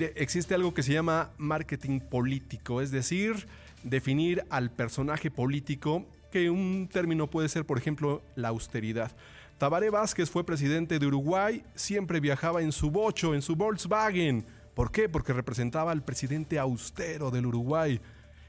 Existe algo que se llama marketing político, es decir, definir al personaje político, que un término puede ser, por ejemplo, la austeridad. Tabaré Vázquez fue presidente de Uruguay, siempre viajaba en su bocho, en su Volkswagen. ¿Por qué? Porque representaba al presidente austero del Uruguay.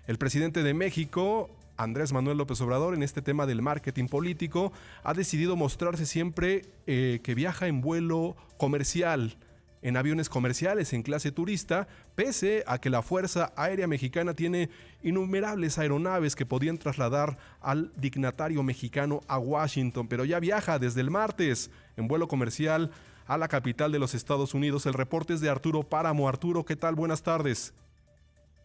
El presidente de México, Andrés Manuel López Obrador, en este tema del marketing político, ha decidido mostrarse siempre que viaja en vuelo comercial, en aviones comerciales, en clase turista, pese a que la Fuerza Aérea Mexicana tiene innumerables aeronaves que podían trasladar al dignatario mexicano a Washington, pero ya viaja desde el martes en vuelo comercial a la capital de los Estados Unidos. El reporte es de Arturo Páramo. Arturo, ¿qué tal? Buenas tardes.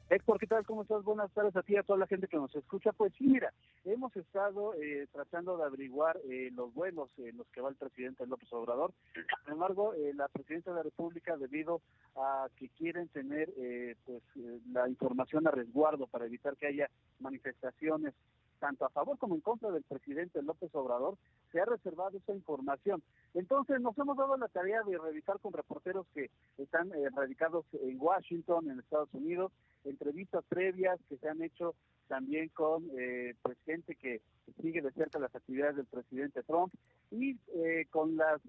Héctor, ¿qué tal? ¿Cómo estás? Buenas tardes a ti y a toda la gente que nos escucha. Pues sí, mira, hemos estado tratando de averiguar los vuelos en los que va el presidente López Obrador. Sin embargo, la presidenta de la República, debido a que quieren tener la información a resguardo para evitar que haya manifestaciones tanto a favor como en contra del presidente López Obrador, se ha reservado esa información. Entonces nos hemos dado la tarea de revisar con reporteros que están radicados en Washington, en Estados Unidos, entrevistas previas que se han hecho también con gente que sigue de cerca las actividades del presidente Trump y con las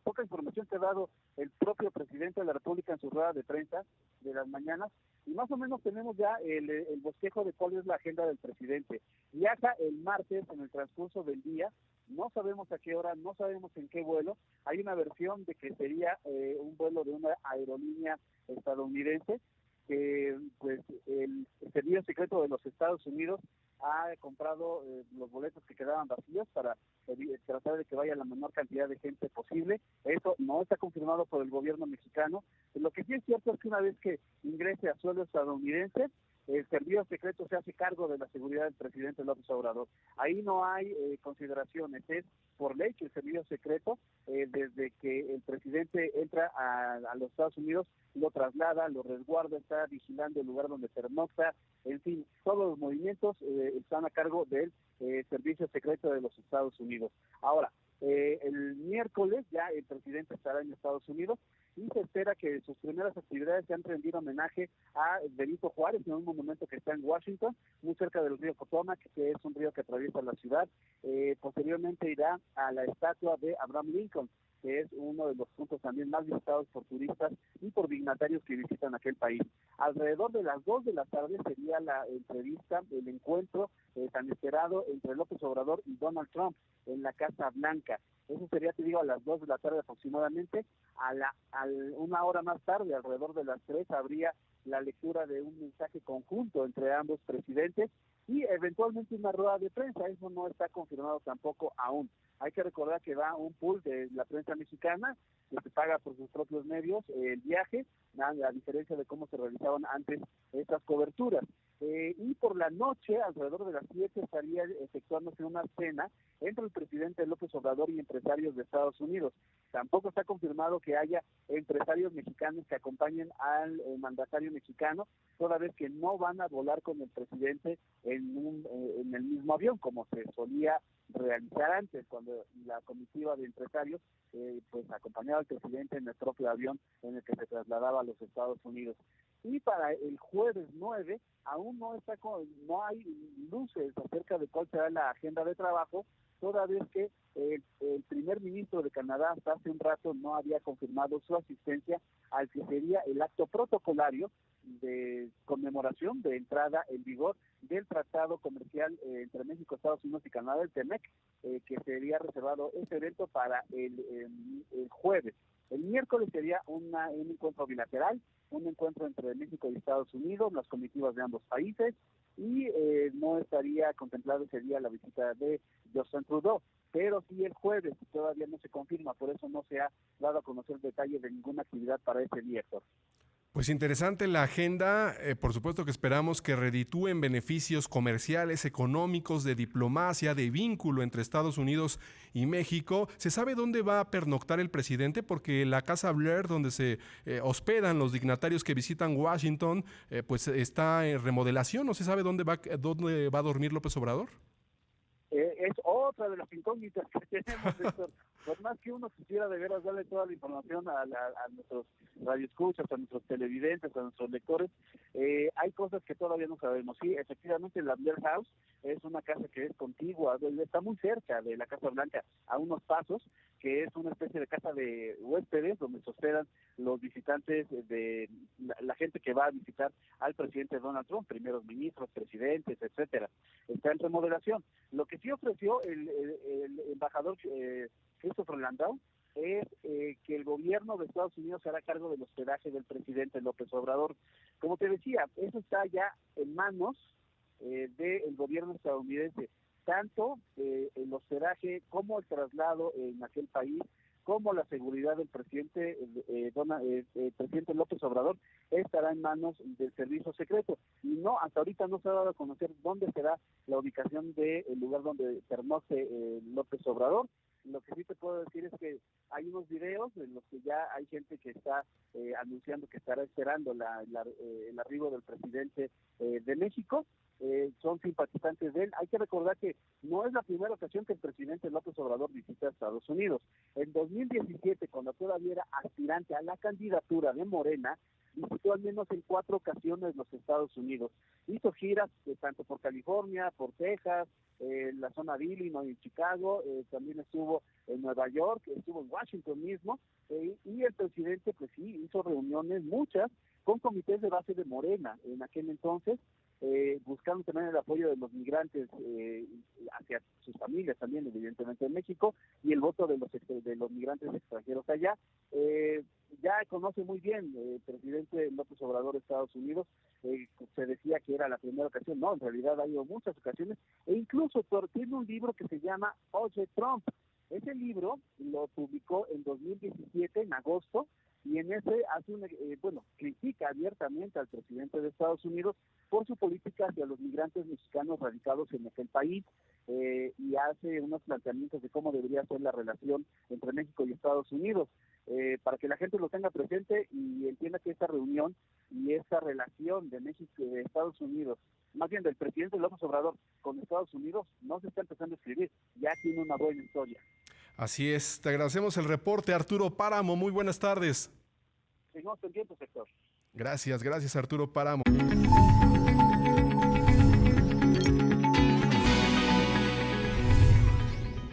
poca información que ha dado el propio presidente de la República en su rueda de prensa de las mañanas, y más o menos tenemos ya el bosquejo de cuál es la agenda del presidente. Viaja el martes en el transcurso del día, no sabemos a qué hora, no sabemos en qué vuelo. Hay una versión de que sería un vuelo de una aerolínea estadounidense, que pues el servicio secreto de los Estados Unidos ha comprado los boletos que quedaban vacíos para tratar de que vaya la menor cantidad de gente posible. Eso no está confirmado por el gobierno mexicano. Lo que sí es cierto es que una vez que ingrese a suelo estadounidense, el servicio secreto se hace cargo de la seguridad del presidente López Obrador. Ahí no hay consideraciones, es por ley que el servicio secreto, desde que el presidente entra a los Estados Unidos, lo traslada, lo resguarda, está vigilando el lugar donde pernocta, en fin, todos los movimientos están a cargo del servicio secreto de los Estados Unidos. Ahora, el miércoles ya el presidente estará en Estados Unidos y se espera que sus primeras actividades sean rendir homenaje a Benito Juárez, en un monumento que está en Washington, muy cerca del río Potomac, que es un río que atraviesa la ciudad. Posteriormente irá a la estatua de Abraham Lincoln, que es uno de los puntos también más visitados por turistas y por dignatarios que visitan aquel país. Alrededor de las 2 de la tarde sería la entrevista, el encuentro tan esperado entre López Obrador y Donald Trump en la Casa Blanca. Eso sería, te digo, a las 2 de la tarde aproximadamente. Una hora más tarde, alrededor de las 3, habría la lectura de un mensaje conjunto entre ambos presidentes y eventualmente una rueda de prensa. Eso no está confirmado tampoco aún. Hay que recordar que va un pool de la prensa mexicana que se paga por sus propios medios el viaje, a diferencia de cómo se realizaban antes estas coberturas. Y por la noche, alrededor de las 7, estaría efectuándose una cena entre el presidente López Obrador y empresarios de Estados Unidos. Tampoco está confirmado que haya empresarios mexicanos que acompañen al mandatario mexicano, toda vez que no van a volar con el presidente en el mismo avión, como se solía realizar antes, cuando la comitiva de empresarios acompañaba al presidente en el propio avión en el que se trasladaba a los Estados Unidos. Y para el jueves 9 aún no hay luces acerca de cuál será la agenda de trabajo, toda vez que el primer ministro de Canadá hasta hace un rato no había confirmado su asistencia al que sería el acto protocolario de conmemoración de entrada en vigor del tratado comercial entre México, Estados Unidos y Canadá, el TEMEC, que sería reservado este evento para el jueves. El miércoles sería un encuentro bilateral, un encuentro entre México y Estados Unidos, las comitivas de ambos países, y no estaría contemplado ese día la visita de Justin Trudeau, pero sí el jueves todavía no se confirma, por eso no se ha dado a conocer detalles de ninguna actividad para ese día, Héctor. Pues interesante la agenda, por supuesto que esperamos que reditúen beneficios comerciales, económicos, de diplomacia, de vínculo entre Estados Unidos y México. ¿Se sabe dónde va a pernoctar el presidente? Porque la Casa Blair, donde se hospedan los dignatarios que visitan Washington, pues está en remodelación. ¿No se sabe dónde va a dormir López Obrador? Es otra de las incógnitas que tenemos, Héctor, Por más que uno quisiera de veras darle toda la información a nuestros radioescuchas, a nuestros televidentes, a nuestros lectores, hay cosas que todavía no sabemos. Sí, efectivamente la Blair House es una casa que es contigua, está muy cerca de la Casa Blanca, a unos pasos, que es una especie de casa de huéspedes donde se hospedan los visitantes de la gente que va a visitar al presidente Donald Trump, primeros ministros, presidentes, etcétera. Está en remodelación. Lo que sí ofreció el embajador Christopher Landau es que el gobierno de Estados Unidos se hará cargo del hospedaje del presidente López Obrador. Como te decía, eso está ya en manos del gobierno estadounidense, tanto el hospedaje como el traslado en aquel país, como la seguridad del presidente presidente López Obrador estará en manos del servicio secreto. Y no, hasta ahorita no se ha dado a conocer dónde será la ubicación del lugar donde pernoce López Obrador. Lo que sí te puedo decir es que hay unos videos en los que ya hay gente que está anunciando que estará esperando el arribo del presidente de México. Son simpatizantes de él. Hay que recordar que no es la primera ocasión que el presidente López Obrador visita a Estados Unidos. En 2017, cuando todavía era aspirante a la candidatura de Morena, visitó al menos en 4 ocasiones los Estados Unidos. Hizo giras tanto por California, por Texas, la zona de Illinois, en Chicago, también estuvo en Nueva York, estuvo en Washington mismo, y el presidente pues sí hizo reuniones, muchas, con comités de base de Morena en aquel entonces, buscando también el apoyo de los migrantes hacia sus familias también, evidentemente en México, y el voto de los migrantes extranjeros allá. Ya conoce muy bien el presidente López Obrador de Estados Unidos. Se decía que era la primera ocasión, no, en realidad ha habido muchas ocasiones, e incluso tiene un libro que se llama Oye Trump. Ese libro lo publicó en 2017, en agosto, y en ese hace critica abiertamente al presidente de Estados Unidos por su política hacia los migrantes mexicanos radicados en aquel país, y hace unos planteamientos de cómo debería ser la relación entre México y Estados Unidos, para que la gente lo tenga presente y entienda que esta reunión y esta relación de México y de Estados Unidos, más bien del presidente López Obrador con Estados Unidos, no se está empezando a escribir, ya tiene una buena historia. Así es, te agradecemos el reporte, Arturo Páramo, muy buenas tardes. Seguimos pendientes, sector. Gracias, Arturo Páramo.